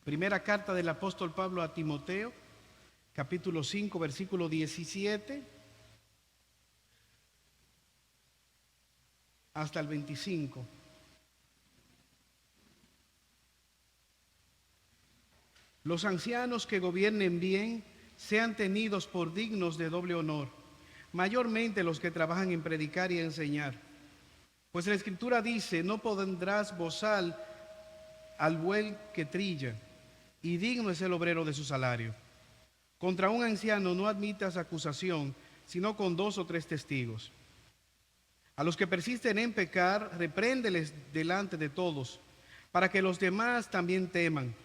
Primera carta del apóstol Pablo a Timoteo, capítulo 5, versículo 17 hasta el 25. Los ancianos que gobiernen bien sean tenidos por dignos de doble honor, mayormente los que trabajan en predicar y enseñar. Pues la Escritura dice: no pondrás bozal al buey que trilla, y digno es el obrero de su salario. Contra un anciano no admitas acusación, sino con 2 o 3 testigos. A los que persisten en pecar, repréndeles delante de todos, para que los demás también teman.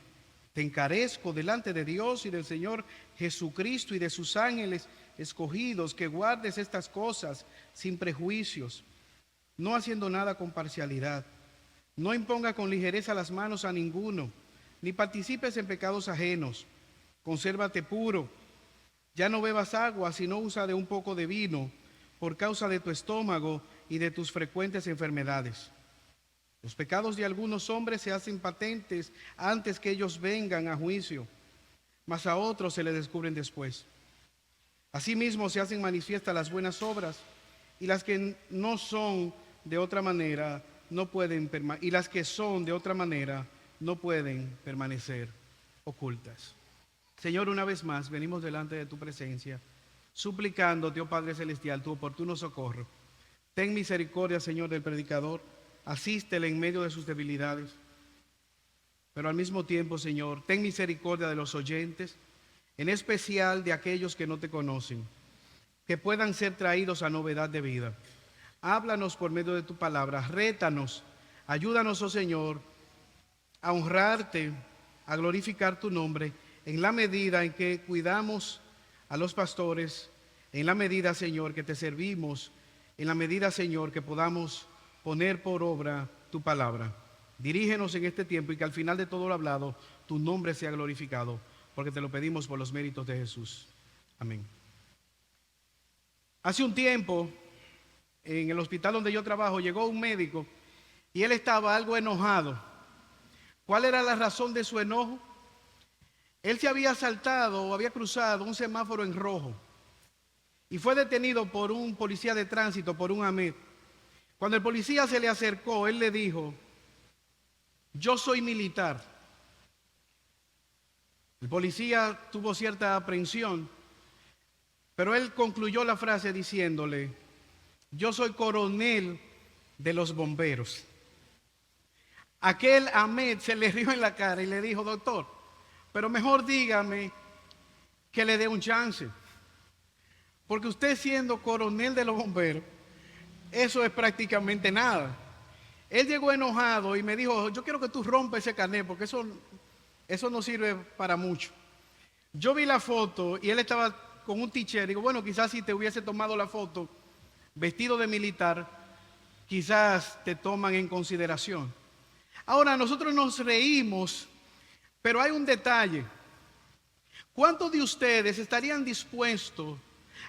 Te encarezco delante de Dios y del Señor Jesucristo y de sus ángeles escogidos, que guardes estas cosas sin prejuicios, no haciendo nada con parcialidad. No imponga con ligereza las manos a ninguno, ni participes en pecados ajenos. Consérvate puro. Ya no bebas agua, sino usa de un poco de vino, por causa de tu estómago y de tus frecuentes enfermedades. Los pecados de algunos hombres se hacen patentes antes que ellos vengan a juicio, mas a otros se les descubren después. Asimismo se hacen manifiestas las buenas obras, y las que no son de otra manera no pueden y las que son de otra manera no pueden permanecer ocultas. Señor, una vez más venimos delante de tu presencia, suplicándote, oh Padre Celestial, tu oportuno socorro. Ten misericordia, Señor, del predicador, asístele en medio de sus debilidades, pero al mismo tiempo, Señor, ten misericordia de los oyentes, en especial de aquellos que no te conocen, que puedan ser traídos a novedad de vida. Háblanos por medio de tu palabra, rétanos, ayúdanos, oh Señor, a honrarte, a glorificar tu nombre, en la medida en que cuidamos a los pastores, en la medida, Señor, que te servimos, en la medida, Señor, que podamos poner por obra tu palabra. Dirígenos en este tiempo y que al final de todo lo hablado, tu nombre sea glorificado, porque te lo pedimos por los méritos de Jesús. Amén. Hace un tiempo, en el hospital donde yo trabajo, llegó un médico y él estaba algo enojado. ¿Cuál era la razón de su enojo? Él se había saltado o había cruzado un semáforo en rojo y fue detenido por un policía de tránsito, por un AMET. Cuando el policía se le acercó, él le dijo: yo soy militar. El policía tuvo cierta aprensión, pero él concluyó la frase diciéndole: yo soy coronel de los bomberos. Aquel AMET se le rió en la cara y le dijo: doctor, pero mejor dígame que le dé un chance, porque usted siendo coronel de los bomberos, eso es prácticamente nada. Él llegó enojado y me dijo: yo quiero que tú rompas ese carnet, porque eso no sirve para mucho. Yo vi la foto y él estaba con un t-shirt. Digo, bueno, quizás si te hubiese tomado la foto vestido de militar, quizás te toman en consideración. Ahora, nosotros nos reímos, pero hay un detalle. ¿Cuántos de ustedes estarían dispuestos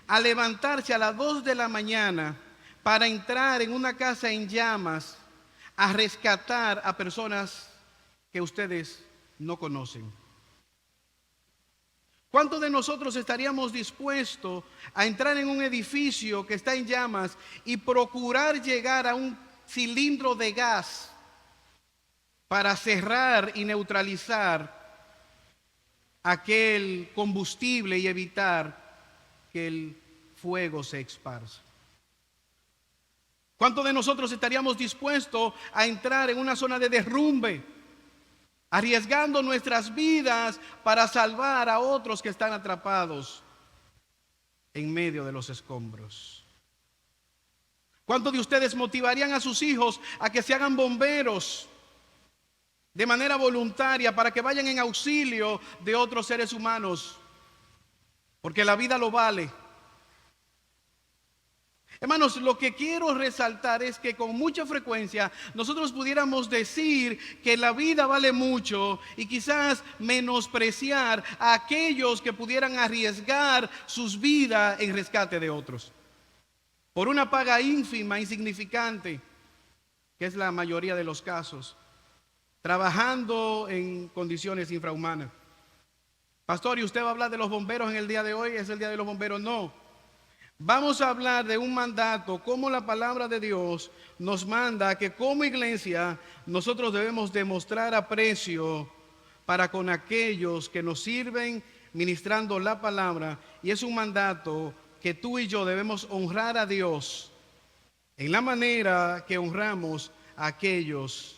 a levantarse a las 2 de la mañana para entrar en una casa en llamas a rescatar a personas que ustedes no conocen? ¿Cuántos de nosotros estaríamos dispuestos a entrar en un edificio que está en llamas y procurar llegar a un cilindro de gas para cerrar y neutralizar aquel combustible y evitar que el fuego se esparza? ¿Cuántos de nosotros estaríamos dispuestos a entrar en una zona de derrumbe, arriesgando nuestras vidas para salvar a otros que están atrapados en medio de los escombros? ¿Cuántos de ustedes motivarían a sus hijos a que se hagan bomberos de manera voluntaria para que vayan en auxilio de otros seres humanos? Porque la vida lo vale. Hermanos, lo que quiero resaltar es que con mucha frecuencia nosotros pudiéramos decir que la vida vale mucho y quizás menospreciar a aquellos que pudieran arriesgar sus vidas en rescate de otros por una paga ínfima, insignificante, que es la mayoría de los casos. trabajando en condiciones infrahumanas. Pastor, ¿y usted va a hablar de los bomberos en el día de hoy? ¿Es el día de los bomberos? No. Vamos a hablar de un mandato, cómo la palabra de Dios nos manda que como iglesia nosotros debemos demostrar aprecio para con aquellos que nos sirven ministrando la palabra. Y es un mandato que tú y yo debemos honrar a Dios en la manera que honramos a aquellos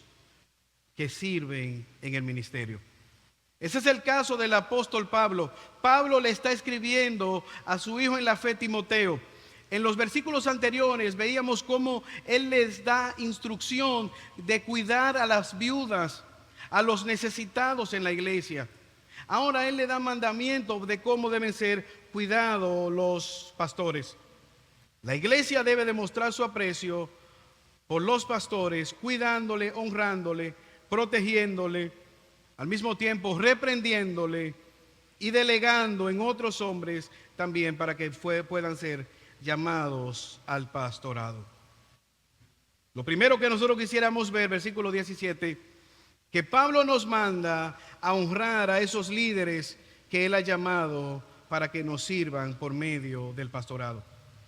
que sirven en el ministerio. Ese es el caso del apóstol Pablo. Pablo le está escribiendo a su hijo en la fe, Timoteo. En los versículos anteriores veíamos cómo él les da instrucción de cuidar a las viudas, a los necesitados en la iglesia. Ahora él le da mandamiento de cómo deben ser cuidados los pastores. La iglesia debe demostrar su aprecio por los pastores, cuidándole, honrándole, protegiéndole, al mismo tiempo reprendiéndole y delegando en otros hombres también para que puedan ser llamados al pastorado. Lo primero que nosotros quisiéramos ver, versículo 17, que Pablo nos manda a honrar a esos líderes que él ha llamado para que nos sirvan por medio del pastorado.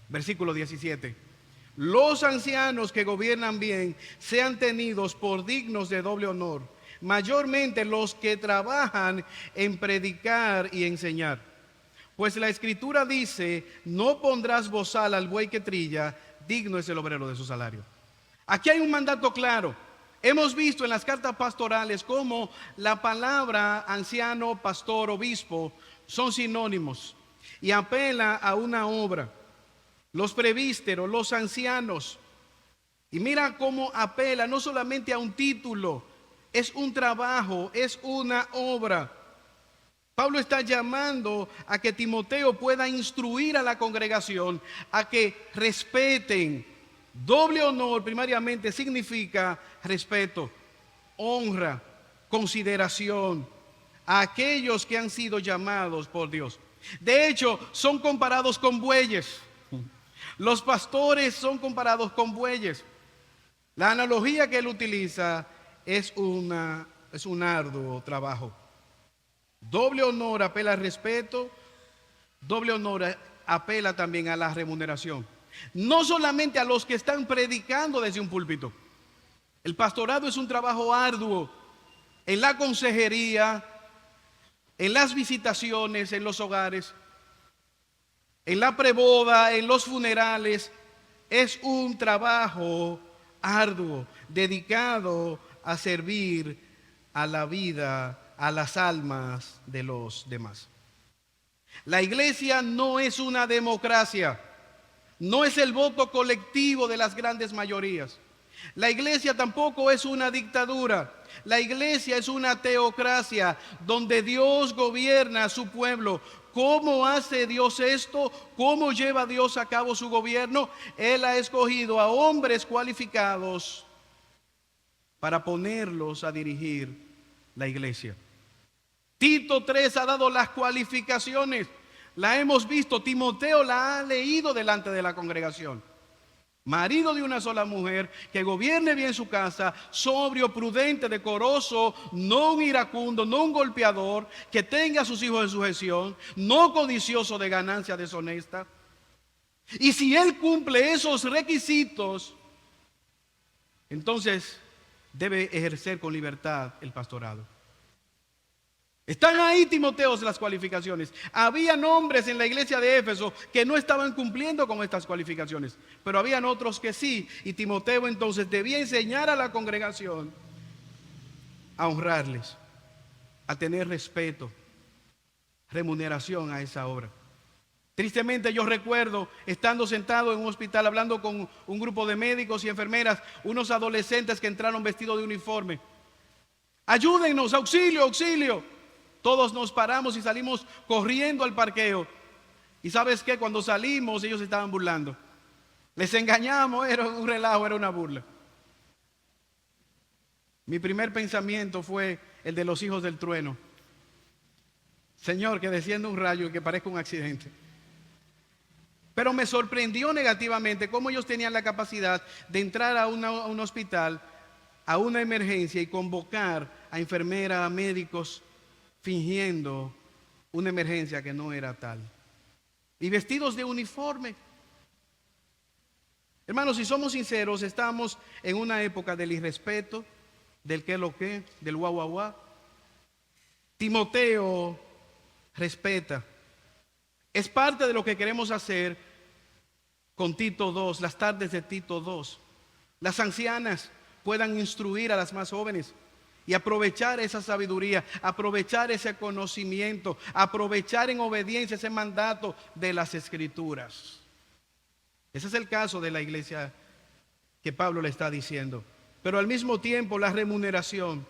Versículo 17. Los ancianos que gobiernan bien sean tenidos por dignos de doble honor, mayormente los que trabajan en predicar y enseñar. Pues la escritura dice, no pondrás bozal al buey que trilla, digno es el obrero de su salario. Aquí hay un mandato claro. Hemos visto en las cartas pastorales cómo la palabra anciano, pastor, obispo son sinónimos y apela a una obra. Los presbíteros, los ancianos. Y mira cómo apela no solamente a un título, es un trabajo, es una obra. Pablo está llamando a que Timoteo pueda instruir a la congregación a que respeten. Doble honor primariamente significa respeto, honra, consideración a aquellos que han sido llamados por Dios. De hecho, son comparados con bueyes. Los pastores son comparados con bueyes. La analogía que él utiliza es un arduo trabajo. Doble honor apela al respeto, doble honor apela también a la remuneración. No solamente a los que están predicando desde un púlpito. El pastorado es un trabajo arduo en la consejería, en las visitaciones, en los hogares, en la preboda, en los funerales. Es un trabajo arduo, dedicado a servir a la vida, a las almas de los demás. La iglesia no es una democracia, no es el voto colectivo de las grandes mayorías. La iglesia tampoco es una dictadura. La iglesia es una teocracia donde Dios gobierna a su pueblo. ¿Cómo hace Dios esto? ¿Cómo lleva Dios a cabo su gobierno? Él ha escogido a hombres cualificados para ponerlos a dirigir la iglesia. Tito 3 ha dado las cualificaciones. La hemos visto. Timoteo la ha leído delante de la congregación. Marido de una sola mujer, que gobierne bien su casa, sobrio, prudente, decoroso, no un iracundo, no un golpeador, que tenga a sus hijos en sujeción, no codicioso de ganancia deshonesta. Y si él cumple esos requisitos, entonces debe ejercer con libertad el pastorado. Están ahí, Timoteo, las cualificaciones. Habían hombres en la iglesia de Éfeso que no estaban cumpliendo con estas cualificaciones, pero habían otros que sí. Y Timoteo entonces debía enseñar a la congregación a honrarles, a tener respeto, remuneración a esa obra. Tristemente yo recuerdo estando sentado en un hospital hablando con un grupo de médicos y enfermeras, unos adolescentes que entraron vestidos de uniforme. Ayúdennos, auxilio, auxilio. Todos nos paramos y salimos corriendo al parqueo. Y ¿sabes qué? Cuando salimos ellos estaban burlando. Les engañamos, era un relajo, era una burla. Mi primer pensamiento fue el de los hijos del trueno. Señor, que descienda un rayo y que parezca un accidente. Pero me sorprendió negativamente cómo ellos tenían la capacidad de entrar a un hospital a una emergencia y convocar a enfermeras, a médicos, fingiendo una emergencia que no era tal. Y vestidos de uniforme. Hermanos, si somos sinceros, estamos en una época del irrespeto, del qué lo que, del guau guau guau. Timoteo respeta. Es parte de lo que queremos hacer con Tito 2, las tardes de Tito 2. Las ancianas puedan instruir a las más jóvenes y aprovechar esa sabiduría, aprovechar ese conocimiento, aprovechar en obediencia ese mandato de las Escrituras. Ese es el caso de la iglesia que Pablo le está diciendo. Pero al mismo tiempo la remuneración,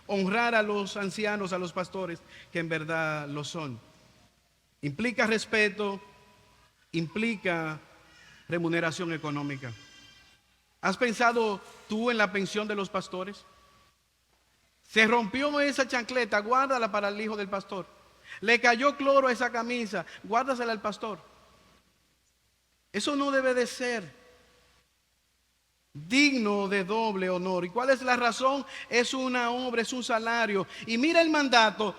honrar a los ancianos, a los pastores, que en verdad lo son. Implica respeto, implica remuneración económica. ¿Has pensado tú en la pensión de los pastores? Se rompió esa chancleta, guárdala para el hijo del pastor. Le cayó cloro a esa camisa, guárdasela al pastor. Eso no debe de ser digno de doble honor. ¿Y cuál es la razón? Es una obra, es un salario. Y mira el mandato.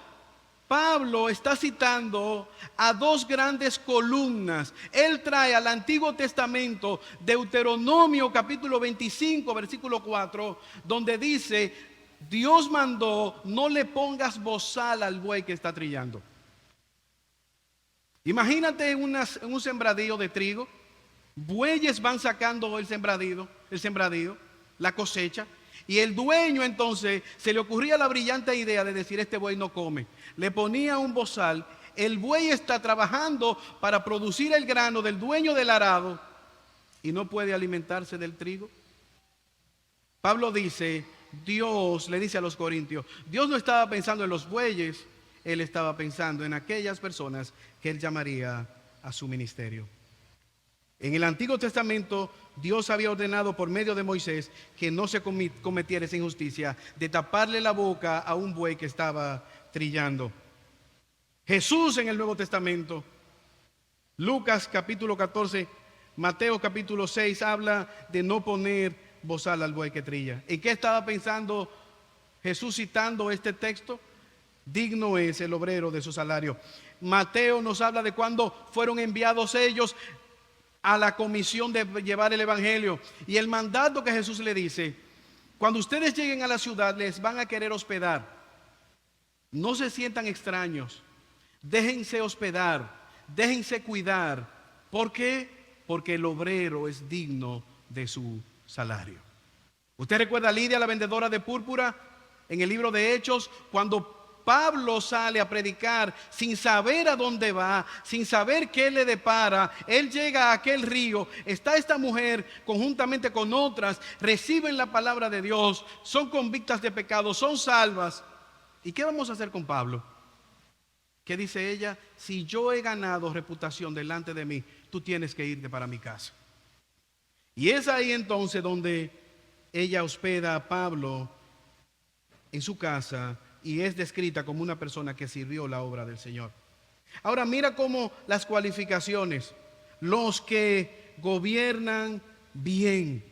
Pablo está citando a dos grandes columnas. Él trae al Antiguo Testamento, Deuteronomio capítulo 25, versículo 4, donde dice: Dios mandó, no le pongas bozal al buey que está trillando. Imagínate en un sembradío de trigo. Bueyes van sacando el sembradío, la cosecha. Y el dueño entonces se le ocurría la brillante idea de decir: este buey no come. Le ponía un bozal. El buey está trabajando para producir el grano del dueño del arado y no puede alimentarse del trigo. Pablo dice, Dios le dice a los corintios, Dios no estaba pensando en los bueyes, Él estaba pensando en aquellas personas que Él llamaría a su ministerio. En el Antiguo Testamento, Dios había ordenado por medio de Moisés que no se cometiera esa injusticia de taparle la boca a un buey que estaba trillando. Jesús en el Nuevo Testamento, Lucas capítulo 14, Mateo capítulo 6, habla de no poner bozal al buey que trilla. ¿En qué estaba pensando Jesús citando este texto? Digno es el obrero de su salario. Mateo nos habla de cuando fueron enviados ellos a la comisión de llevar el evangelio, y el mandato que Jesús le dice: cuando ustedes lleguen a la ciudad les van a querer hospedar, no se sientan extraños, déjense hospedar, déjense cuidar. ¿Por qué? Porque el obrero es digno de su salario. ¿Usted recuerda a Lidia, la vendedora de púrpura, en el libro de Hechos, cuando Pablo sale a predicar sin saber a dónde va, sin saber qué le depara? Él llega a aquel río, está esta mujer conjuntamente con otras, reciben la palabra de Dios, son convictas de pecado, son salvas. ¿Y qué vamos a hacer con Pablo? ¿Qué dice ella? Si yo he ganado reputación delante de mí, tú tienes que irte para mi casa. Y es ahí entonces donde ella hospeda a Pablo en su casa y es descrita como una persona que sirvió la obra del Señor. Ahora mira cómo las cualificaciones: los que gobiernan bien,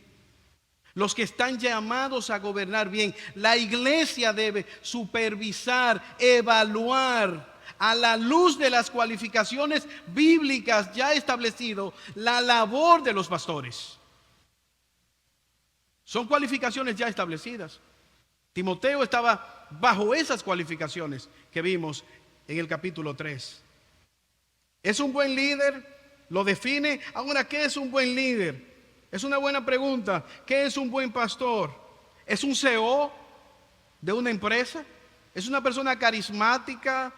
los que están llamados a gobernar bien. La iglesia debe supervisar, evaluar, a la luz de las cualificaciones bíblicas ya establecido, la labor de los pastores. Son cualificaciones ya establecidas. Timoteo estaba bajo esas cualificaciones que vimos en el capítulo 3. ¿Es un buen líder? ¿Lo define? Ahora, ¿qué es un buen líder? Es una buena pregunta. ¿Qué es un buen pastor? ¿Es un CEO de una empresa? ¿Es una persona carismática?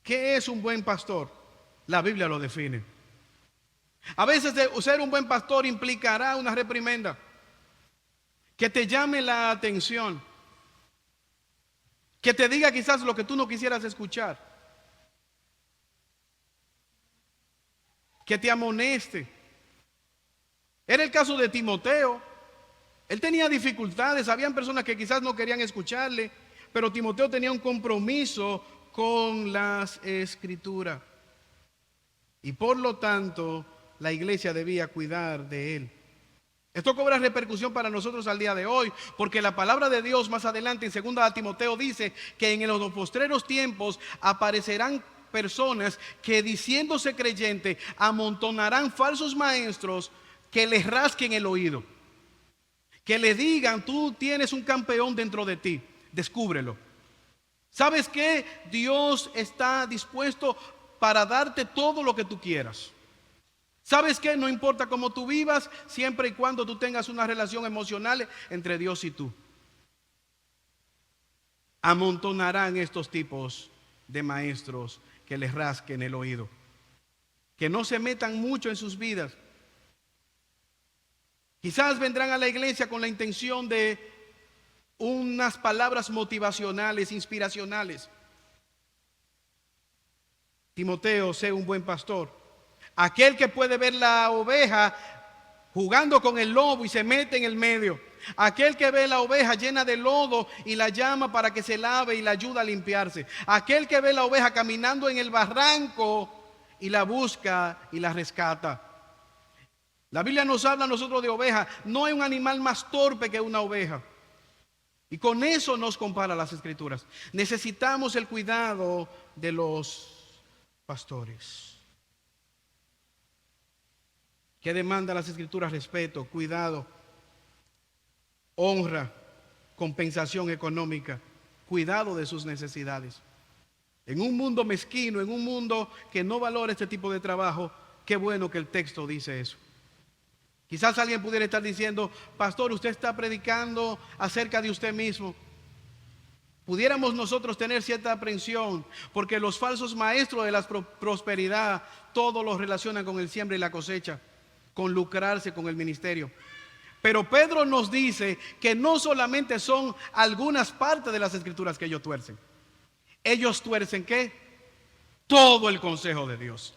¿Qué es un buen pastor? La Biblia lo define. A veces ser un buen pastor implicará una reprimenda, que te llame la atención, que te diga quizás lo que tú no quisieras escuchar, que te amoneste. Era el caso de Timoteo. Él tenía dificultades, habían personas que quizás no querían escucharle, pero Timoteo tenía un compromiso con las Escrituras. Y por lo tanto, la iglesia debía cuidar de él. Esto cobra repercusión para nosotros al día de hoy, porque la palabra de Dios más adelante en 2 Timoteo dice que en los postreros tiempos aparecerán personas que, diciéndose creyentes, amontonarán falsos maestros que les rasquen el oído, que le digan: tú tienes un campeón dentro de ti, descúbrelo. ¿Sabes qué? Dios está dispuesto para darte todo lo que tú quieras. ¿Sabes qué? No importa cómo tú vivas, siempre y cuando tú tengas una relación emocional entre Dios y tú. Amontonarán estos tipos de maestros que les rasquen el oído, que no se metan mucho en sus vidas. Quizás vendrán a la iglesia con la intención de unas palabras motivacionales, inspiracionales. Timoteo, sé un buen pastor. Aquel que puede ver la oveja jugando con el lobo y se mete en el medio. Aquel que ve la oveja llena de lodo y la llama para que se lave y la ayuda a limpiarse. Aquel que ve la oveja caminando en el barranco y la busca y la rescata. La Biblia nos habla a nosotros de oveja. No hay un animal más torpe que una oveja. Y con eso nos compara las Escrituras. Necesitamos el cuidado de los pastores. ¿Qué demanda las Escrituras? Respeto, cuidado, honra, compensación económica, cuidado de sus necesidades. En un mundo mezquino, en un mundo que no valora este tipo de trabajo, qué bueno que el texto dice eso. Quizás alguien pudiera estar diciendo: pastor, usted está predicando acerca de usted mismo. Pudiéramos nosotros tener cierta aprensión, porque los falsos maestros de la prosperidad todo lo relacionan con el siembra y la cosecha, con lucrarse con el ministerio. Pero Pedro nos dice que no solamente son algunas partes de las Escrituras que ellos tuercen. Ellos tuercen ¿qué? Todo el consejo de Dios.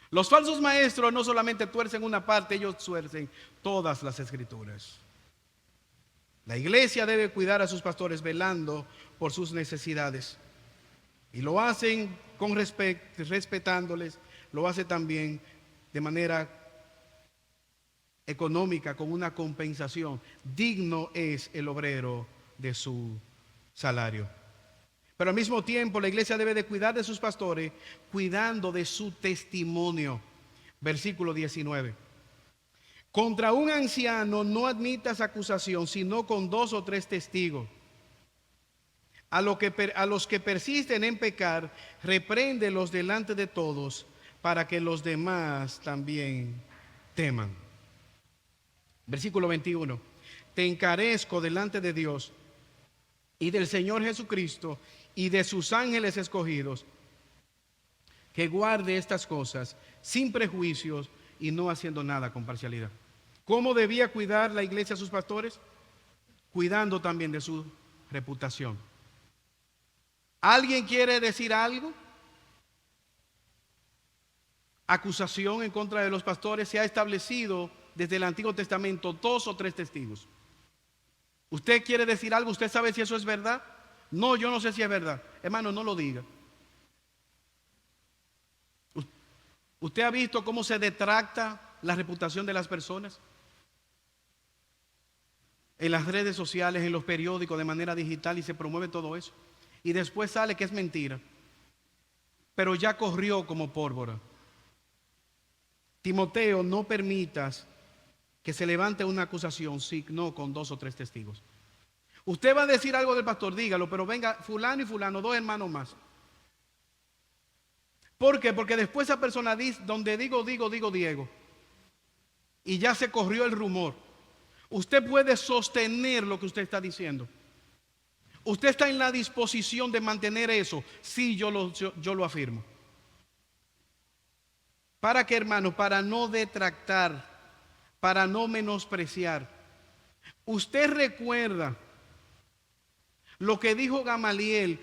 Los falsos maestros no solamente tuercen una parte, ellos tuercen todas las Escrituras. La iglesia debe cuidar a sus pastores velando por sus necesidades. Y lo hacen con respetándoles, lo hace también de manera económica, con una compensación. Digno es el obrero de su salario. Pero al mismo tiempo la iglesia debe de cuidar de sus pastores, cuidando de su testimonio. Versículo 19. Contra un anciano no admitas acusación, sino con 2 o 3 testigos. A los que persisten en pecar, repréndelos delante de todos, para que los demás también teman. Versículo 21. Te encarezco delante de Dios y del Señor Jesucristo y de sus ángeles escogidos, que guarde estas cosas sin prejuicios y no haciendo nada con parcialidad. ¿Cómo debía cuidar la iglesia a sus pastores? Cuidando también de su reputación. ¿Alguien quiere decir algo? Acusación en contra de los pastores. Se ha establecido desde el Antiguo Testamento 2 o 3 testigos. ¿Usted quiere decir algo? ¿Usted sabe si eso es verdad? No, yo no sé si es verdad. Hermano, no lo diga. ¿Usted ha visto cómo se detracta la reputación de las personas? En las redes sociales, en los periódicos, de manera digital, y se promueve todo eso. Y después sale que es mentira. Pero ya corrió como pólvora. Timoteo, no permitas que se levante una acusación, sino con 2 o 3 testigos. Usted va a decir algo del pastor, dígalo, pero venga fulano y fulano, 2 hermanos más. ¿Por qué? Porque después esa persona dice: donde digo Diego. Y ya se corrió el rumor. Usted puede sostener lo que usted está diciendo. ¿Usted está en la disposición de mantener eso? Sí, yo lo afirmo. ¿Para qué, hermano? Para no detractar, para no menospreciar. Usted recuerda lo que dijo Gamaliel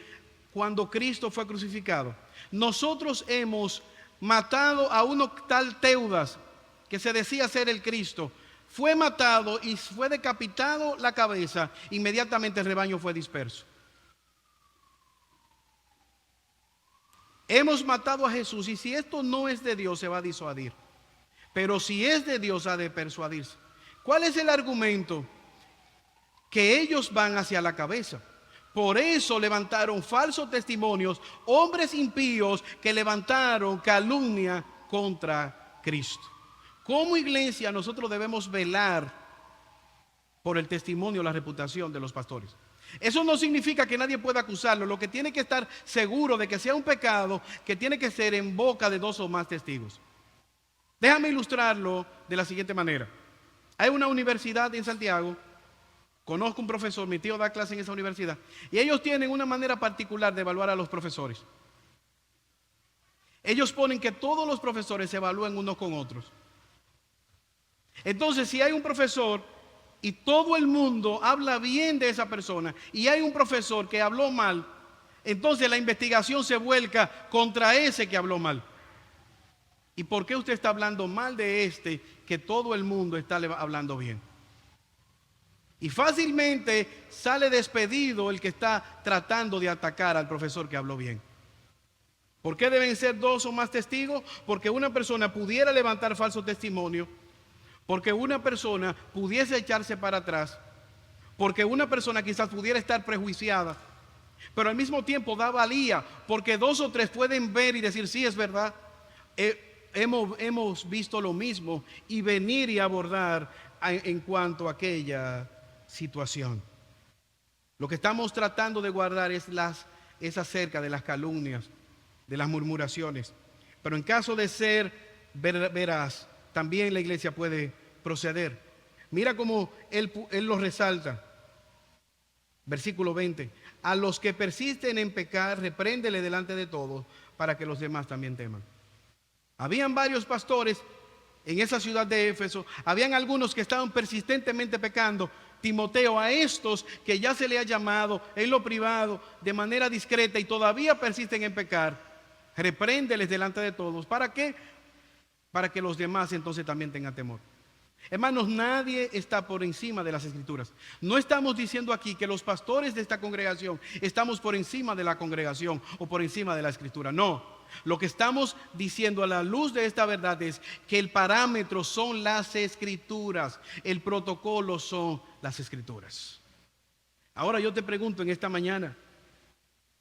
cuando Cristo fue crucificado. Nosotros hemos matado a uno tal Teudas, que se decía ser el Cristo. Fue matado y fue decapitado la cabeza. Inmediatamente el rebaño fue disperso. Hemos matado a Jesús, y si esto no es de Dios, se va a disuadir. Pero si es de Dios, ha de persuadirse. ¿Cuál es el argumento? Que ellos van hacia la cabeza. Por eso levantaron falsos testimonios, hombres impíos que levantaron calumnia contra Cristo. Como iglesia nosotros debemos velar por el testimonio, la reputación de los pastores. Eso no significa que nadie pueda acusarlo. Lo que tiene que estar seguro de que sea un pecado, que tiene que ser en boca de 2 o más testigos. Déjame ilustrarlo de la siguiente manera. Hay una universidad en Santiago. Conozco un profesor, mi tío da clase en esa universidad, y ellos tienen una manera particular de evaluar a los profesores. Ellos ponen que todos los profesores se evalúen unos con otros. Entonces, si hay un profesor y todo el mundo habla bien de esa persona, y hay un profesor que habló mal, entonces la investigación se vuelca contra ese que habló mal. ¿Y por qué usted está hablando mal de este que todo el mundo está hablando bien? Y fácilmente sale despedido el que está tratando de atacar al profesor que habló bien. ¿Por qué deben ser 2 o más testigos? Porque una persona pudiera levantar falso testimonio, porque una persona pudiese echarse para atrás, porque una persona quizás pudiera estar prejuiciada, pero al mismo tiempo da valía, porque 2 o 3 pueden ver y decir, sí, es verdad, hemos visto lo mismo, y venir y abordar en cuanto a aquella situación. Lo que estamos tratando de guardar es acerca de las calumnias, de las murmuraciones. Pero en caso de ser veraz, también la iglesia puede proceder. Mira cómo él lo resalta. Versículo 20. A los que persisten en pecar, repréndele delante de todos, para que los demás también teman. Habían varios pastores en esa ciudad de Éfeso. Habían algunos que estaban persistentemente pecando. Timoteo, a estos que ya se le ha llamado en lo privado de manera discreta y todavía persisten en pecar, repréndeles delante de todos. ¿Para qué? Para que los demás entonces también tengan temor. Hermanos, nadie está por encima de las Escrituras. No estamos diciendo aquí que los pastores de esta congregación estamos por encima de la congregación o por encima de la Escritura. No. Lo que estamos diciendo a la luz de esta verdad es que el parámetro son las Escrituras, el protocolo son las Escrituras. Ahora yo te pregunto en esta mañana,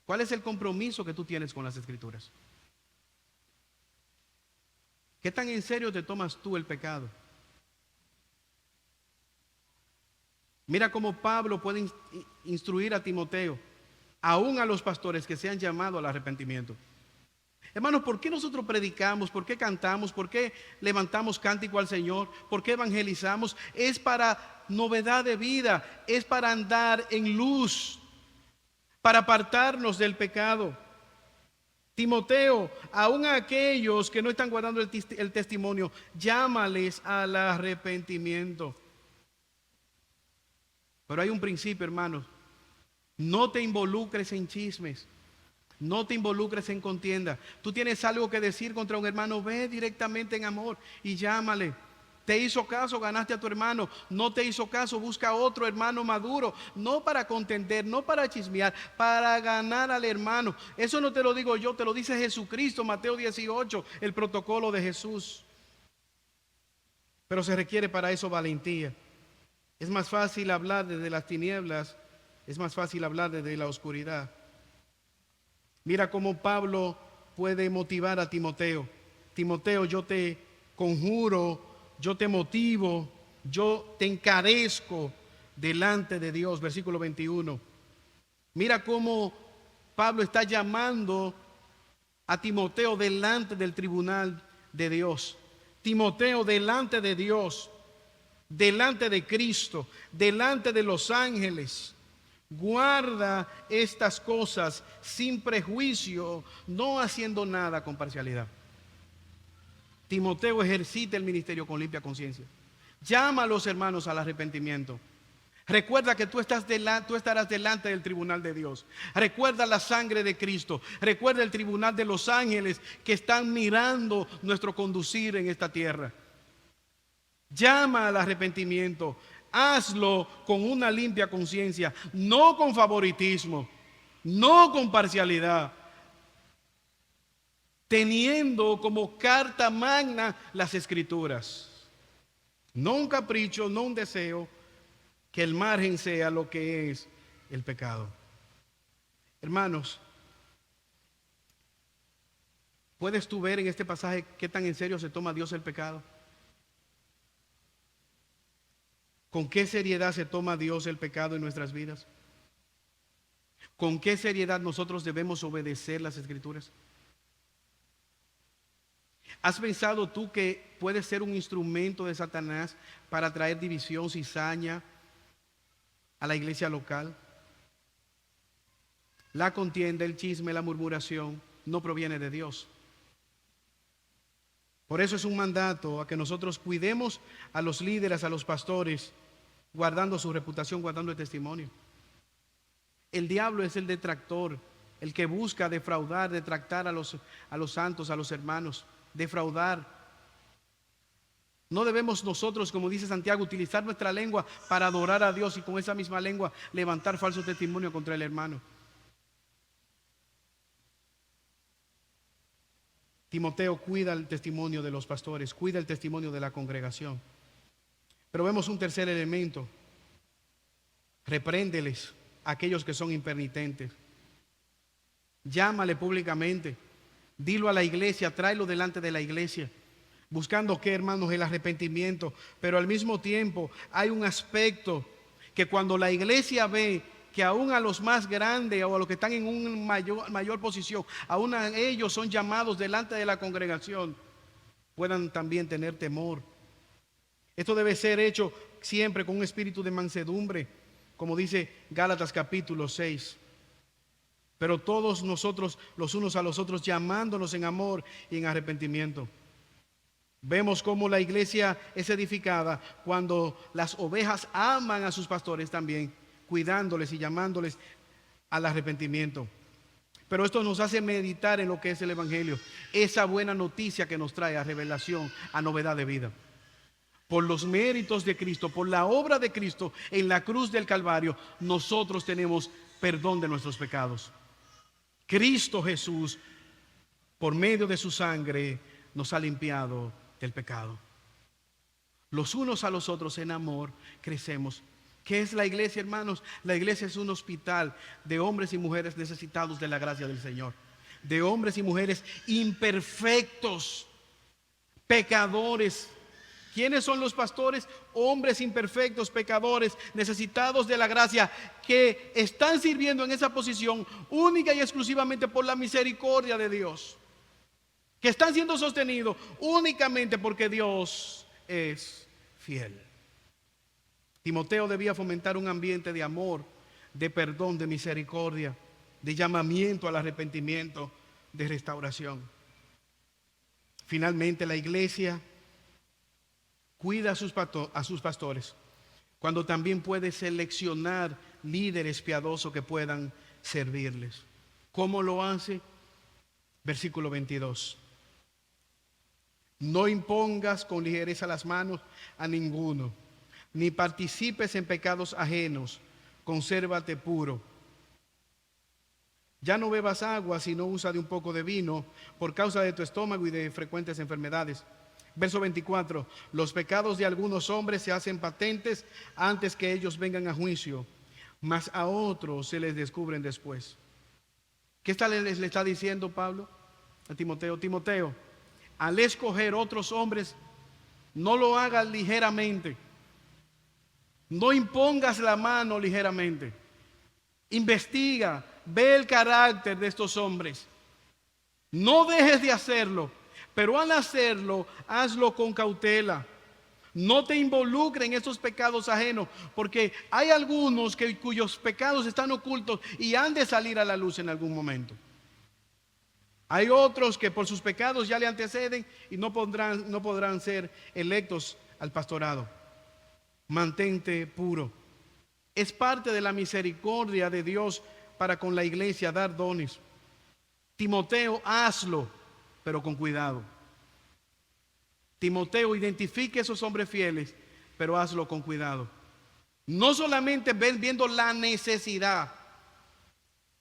¿cuál es el compromiso que tú tienes con las Escrituras? ¿Qué tan en serio te tomas tú el pecado? Mira cómo Pablo puede instruir a Timoteo, aún a los pastores que se han llamado al arrepentimiento. Hermanos, ¿por qué nosotros predicamos? ¿Por qué cantamos? ¿Por qué levantamos cántico al Señor? ¿Por qué evangelizamos? Es para novedad de vida, es para andar en luz, para apartarnos del pecado. Timoteo, aún a aquellos que no están guardando el testimonio, llámales al arrepentimiento. Pero hay un principio, hermanos. No te involucres en chismes. No te involucres en contienda. Tú tienes algo que decir contra un hermano, ve directamente en amor y llámale. Te hizo caso, ganaste a tu hermano. No te hizo caso, busca a otro hermano maduro. No para contender, no para chismear, para ganar al hermano. Eso no te lo digo yo, te lo dice Jesucristo, Mateo 18, el protocolo de Jesús. Pero se requiere para eso valentía. Es más fácil hablar desde las tinieblas, es más fácil hablar desde la oscuridad. Mira cómo Pablo puede motivar a Timoteo. Timoteo, yo te conjuro, yo te motivo, yo te encarezco delante de Dios. Versículo 21. Mira cómo Pablo está llamando a Timoteo delante del tribunal de Dios. Timoteo, delante de Dios, delante de Cristo, delante de los ángeles. Guarda estas cosas sin prejuicio, no haciendo nada con parcialidad. Timoteo, ejercita el ministerio con limpia conciencia. Llama a los hermanos al arrepentimiento. Recuerda que tú estarás delante del tribunal de Dios. Recuerda la sangre de Cristo. Recuerda el tribunal de los ángeles que están mirando nuestro conducir en esta tierra. Llama al arrepentimiento. Hazlo con una limpia conciencia, no con favoritismo, no con parcialidad, teniendo como carta magna las Escrituras. No un capricho, no un deseo, que el margen sea lo que es el pecado. Hermanos, ¿puedes tú ver en este pasaje qué tan en serio se toma Dios el pecado? ¿Con qué seriedad se toma Dios el pecado en nuestras vidas? ¿Con qué seriedad nosotros debemos obedecer las Escrituras? ¿Has pensado tú que puedes ser un instrumento de Satanás para traer división, cizaña a la iglesia local? La contienda, el chisme, la murmuración no proviene de Dios. Por eso es un mandato a que nosotros cuidemos a los líderes, a los pastores, guardando su reputación, guardando el testimonio. El diablo es el detractor, el que busca defraudar, detractar a los santos, a los hermanos, defraudar. No debemos nosotros, como dice Santiago, utilizar nuestra lengua para adorar a Dios y con esa misma lengua levantar falso testimonio contra el hermano. Timoteo, cuida el testimonio de los pastores, cuida el testimonio de la congregación. Pero vemos un tercer elemento. Repréndeles a aquellos que son impenitentes. Llámale públicamente. Dilo a la iglesia, tráelo delante de la iglesia. Buscando que, hermanos, el arrepentimiento. Pero al mismo tiempo hay un aspecto que cuando la iglesia ve que aún a los más grandes o a los que están en una mayor posición, aún a ellos son llamados delante de la congregación, puedan también tener temor. Esto debe ser hecho siempre con un espíritu de mansedumbre, como dice Gálatas capítulo 6. Pero todos nosotros, los unos a los otros, llamándonos en amor y en arrepentimiento. Vemos cómo la iglesia es edificada cuando las ovejas aman a sus pastores también, cuidándoles y llamándoles al arrepentimiento. Pero esto nos hace meditar en lo que es el Evangelio, esa buena noticia que nos trae a revelación, a novedad de vida. Por los méritos de Cristo, por la obra de Cristo en la cruz del Calvario, nosotros tenemos perdón de nuestros pecados. Cristo Jesús, por medio de su sangre, nos ha limpiado del pecado. Los unos a los otros en amor crecemos. ¿Qué es la iglesia, hermanos? La iglesia es un hospital de hombres y mujeres necesitados de la gracia del Señor, de hombres y mujeres imperfectos, pecadores. ¿Quiénes son los pastores? Hombres imperfectos, pecadores, necesitados de la gracia, que están sirviendo en esa posición única y exclusivamente por la misericordia de Dios, que están siendo sostenidos únicamente porque Dios es fiel. Timoteo debía fomentar un ambiente de amor, de perdón, de misericordia, de llamamiento al arrepentimiento, de restauración. Finalmente, la iglesia cuida a sus pastores, cuando también puede seleccionar líderes piadosos que puedan servirles. ¿Cómo lo hace? Versículo 22. No impongas con ligereza las manos a ninguno, ni participes en pecados ajenos, consérvate puro. Ya no bebas agua, sino usa de un poco de vino, por causa de tu estómago y de frecuentes enfermedades. Verso 24, los pecados de algunos hombres se hacen patentes antes que ellos vengan a juicio, mas a otros se les descubren después. ¿Qué le está diciendo Pablo a Timoteo? Timoteo, al escoger otros hombres, no lo hagas ligeramente. No impongas la mano ligeramente. Investiga, ve el carácter de estos hombres. No dejes de hacerlo, pero al hacerlo, hazlo con cautela. No te involucres en esos pecados ajenos, porque hay algunos cuyos pecados están ocultos y han de salir a la luz en algún momento. Hay otros que por sus pecados ya le anteceden y no podrán ser electos al pastorado. Mantente puro. Es parte de la misericordia de Dios para con la iglesia dar dones. Timoteo, hazlo, pero con cuidado. Timoteo, identifique esos hombres fieles, pero hazlo con cuidado. No solamente viendo la necesidad.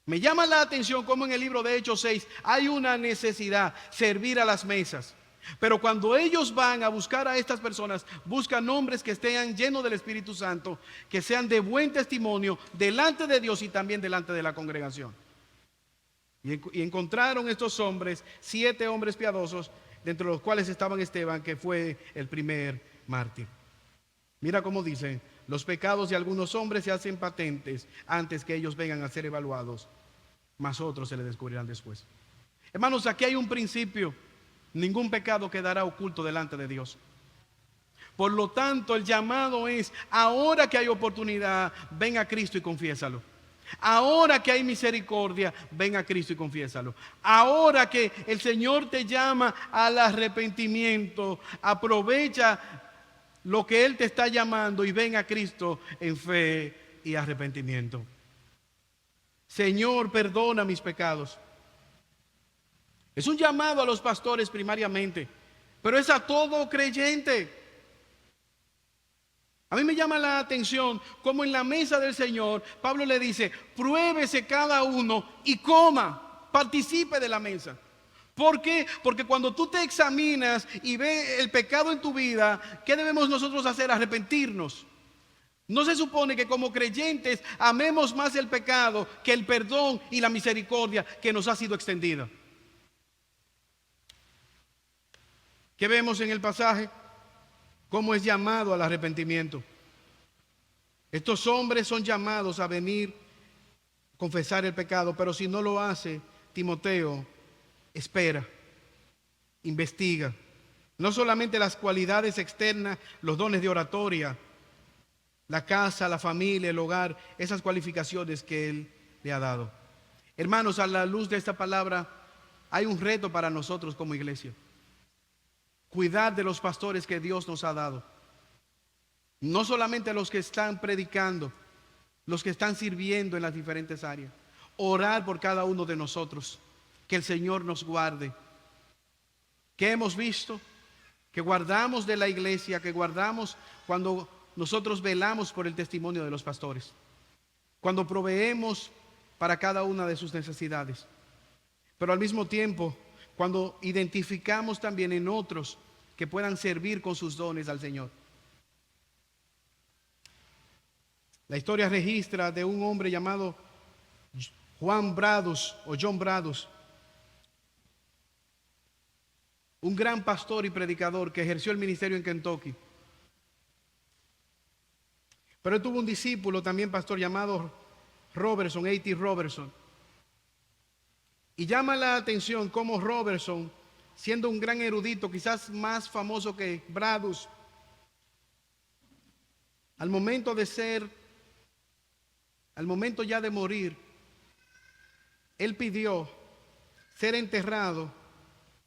Me llama la atención como en el libro de Hechos 6 hay una necesidad, servir a las mesas. Pero cuando ellos van a buscar a estas personas, buscan hombres que estén llenos del Espíritu Santo, que sean de buen testimonio delante de Dios y también delante de la congregación. Y encontraron estos hombres, 7 hombres piadosos, dentro de los cuales estaban Esteban, que fue el primer mártir. Mira cómo dice: los pecados de algunos hombres se hacen patentes antes que ellos vengan a ser evaluados, mas otros se les descubrirán después. Hermanos, aquí hay un principio: ningún pecado quedará oculto delante de Dios. Por lo tanto, el llamado es: ahora que hay oportunidad, ven a Cristo y confiésalo. Ahora que hay misericordia, ven a Cristo y confiésalo. Ahora que el Señor te llama al arrepentimiento, aprovecha lo que Él te está llamando y ven a Cristo en fe y arrepentimiento. Señor, perdona mis pecados. Es un llamado a los pastores primariamente, pero es a todo creyente. A mí me llama la atención cómo en la mesa del Señor Pablo le dice: pruébese cada uno y coma, participe de la mesa. ¿Por qué? Porque cuando tú te examinas y ves el pecado en tu vida, ¿qué debemos nosotros hacer? Arrepentirnos. ¿No se supone que como creyentes amemos más el pecado que el perdón y la misericordia que nos ha sido extendida? ¿Qué vemos en el pasaje? ¿Cómo es llamado al arrepentimiento? Estos hombres son llamados a venir a confesar el pecado, pero si no lo hace, Timoteo, espera, investiga. No solamente las cualidades externas, los dones de oratoria, la casa, la familia, el hogar, esas cualificaciones que Él le ha dado. Hermanos, a la luz de esta palabra, hay un reto para nosotros como iglesia: cuidar de los pastores que Dios nos ha dado. No solamente los que están predicando, los que están sirviendo en las diferentes áreas. Orar por cada uno de nosotros, que el Señor nos guarde. ¿Qué hemos visto? Que guardamos de la iglesia, que guardamos cuando nosotros velamos por el testimonio de los pastores, cuando proveemos para cada una de sus necesidades, pero al mismo tiempo cuando identificamos también en otros que puedan servir con sus dones al Señor. La historia registra de un hombre llamado John Bradus, un gran pastor y predicador que ejerció el ministerio en Kentucky. Pero él tuvo un discípulo también pastor llamado Robertson, A.T. Robertson. Y llama la atención cómo Robertson, siendo un gran erudito, quizás más famoso que Bradus, al momento ya de morir, él pidió ser enterrado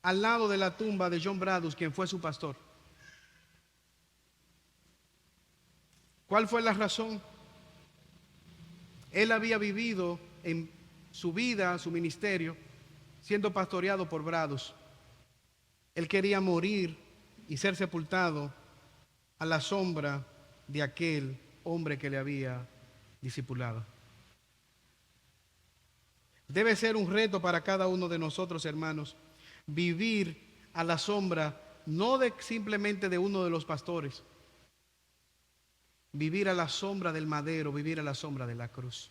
al lado de la tumba de John Bradus, quien fue su pastor. ¿Cuál fue la razón? Él había vivido en su vida, su ministerio, siendo pastoreado por Bradus. Él quería morir y ser sepultado a la sombra de aquel hombre que le había discipulado. Debe ser un reto para cada uno de nosotros, hermanos, vivir a la sombra, no simplemente de uno de los pastores, vivir a la sombra del madero, vivir a la sombra de la cruz,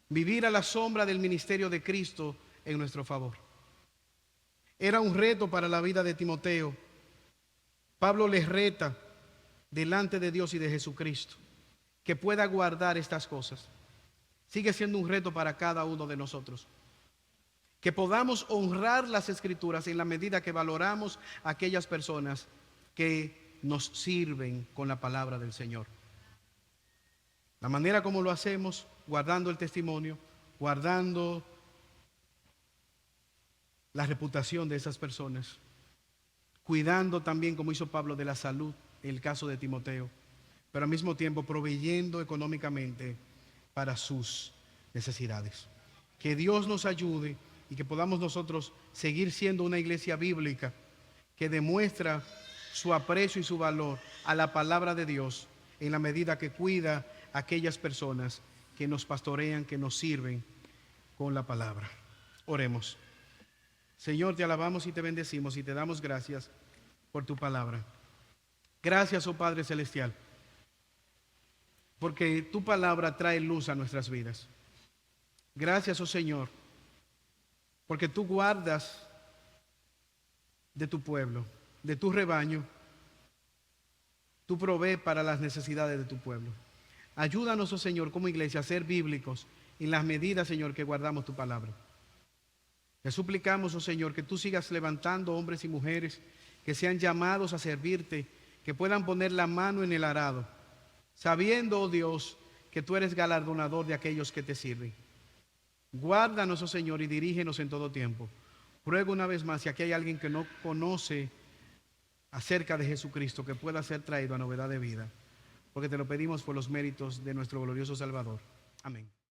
vivir a la sombra del ministerio de Cristo en nuestro favor. Era un reto para la vida de Timoteo. Pablo les reta delante de Dios y de Jesucristo que pueda guardar estas cosas. Sigue siendo un reto para cada uno de nosotros, que podamos honrar las Escrituras en la medida que valoramos a aquellas personas que nos sirven con la palabra del Señor. La manera como lo hacemos, guardando el testimonio, guardando la reputación de esas personas, cuidando también, como hizo Pablo, de la salud en el caso de Timoteo, pero al mismo tiempo proveyendo económicamente para sus necesidades. Que Dios nos ayude y que podamos nosotros seguir siendo una iglesia bíblica que demuestra su aprecio y su valor a la palabra de Dios en la medida que cuida a aquellas personas que nos pastorean, que nos sirven con la palabra. Oremos. Señor, te alabamos y te bendecimos y te damos gracias por tu palabra. Gracias, oh Padre Celestial, porque tu palabra trae luz a nuestras vidas. Gracias, oh Señor, porque tú guardas de tu pueblo, de tu rebaño. Tú provees para las necesidades de tu pueblo. Ayúdanos, oh Señor, como iglesia a ser bíblicos en las medidas, Señor, que guardamos tu palabra. Te suplicamos, oh Señor, que tú sigas levantando hombres y mujeres que sean llamados a servirte, que puedan poner la mano en el arado, sabiendo, oh Dios, que tú eres galardonador de aquellos que te sirven. Guárdanos, oh Señor, y dirígenos en todo tiempo. Ruego una vez más, si aquí hay alguien que no conoce acerca de Jesucristo, que pueda ser traído a novedad de vida, porque te lo pedimos por los méritos de nuestro glorioso Salvador. Amén.